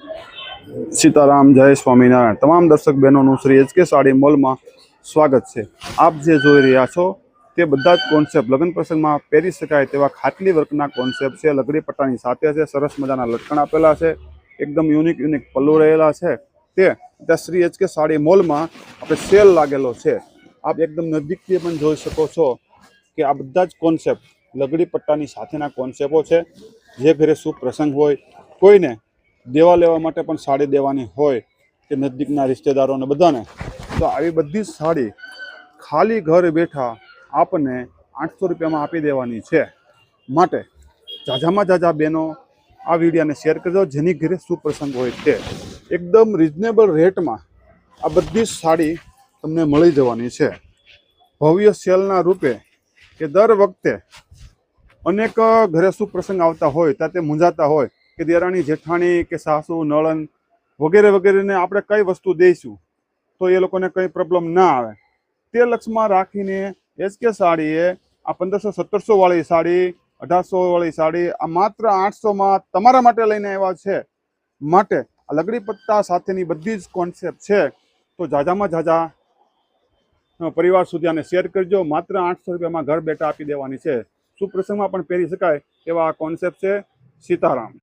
सीताराम जय स्वामीनारायण तमाम दर्शक बहनों श्री एचके साड़ी मॉल में स्वागत है। आप जे જોઈ રહ્યા છો તે બધા જ કોન્સેપ્ટ લગ્ન પ્રસંગમાં પહેરી શકાય તેવા ખાટલી વર્કના કોન્સેપ્ટ છે। લગડી પટ્ટાની સાથે છે, સરસ મજાના લટકણ આપેલા છે, એકદમ યુનિક પલ્લુ રહેલા છે। તે ત્યાં શ્રી એચકે સાડી મોલમાં આપણે સેલ લાગેલો છે। આપ એકદમ નજીકથી પણ જોઈ શકો છો કે આ બધા જ કોન્સેપ્ટ લગડી પટ્ટાની સાથેના કોન્સેપ્ટો છે। જે ઘરે શુભ પ્રસંગ હોય, કોઈને દેवा लेवा माटे पण साड़ी देवानी होय के नजदीकना रिश्तेदारों ने बधाने, तो आई बधी साड़ी खाली घर बैठा आपने 800 रुपया में आपी देवानी छे। माटे जाजामां जाजा बहनों आ विडियो ने शेर करजो जेनी घरे शुभ प्रसंग होय ते एकदम रिजनेबल रेट में आ बधी साड़ी तमने मळी जवानी छे। भव्य सेलना रूपे के दर वखते अनेक घरे शुभ प्रसंग आवता होय त्यां ते मूंझाता होय कि देराणी जेठाणी के सासू नळन वगैरह वगैरह ने आपणे कई वस्तु दईशुं तो ये लोकोने कई प्रॉब्लम ना आवे। ते लक्ष्यमां राखीने एचके साड़ीए आ 1500-1700 वाली साड़ी, 1800 वाली साड़ी आ मात्र 800 में तमारा माटे लईने आव्या छे। माटे आ लगड़ी पट्टा साथेनी बधी ज कॉन्सेप्ट छे, तो जाजामां जाजा परिवार सुधी आने शेर करजो। मात्र 800 रुपया में घर बैठा आपी देवानी छे। शुभ प्रसंग में पण पहेरी शकाय एवा कॉन्सेप्ट छे। सीताराम।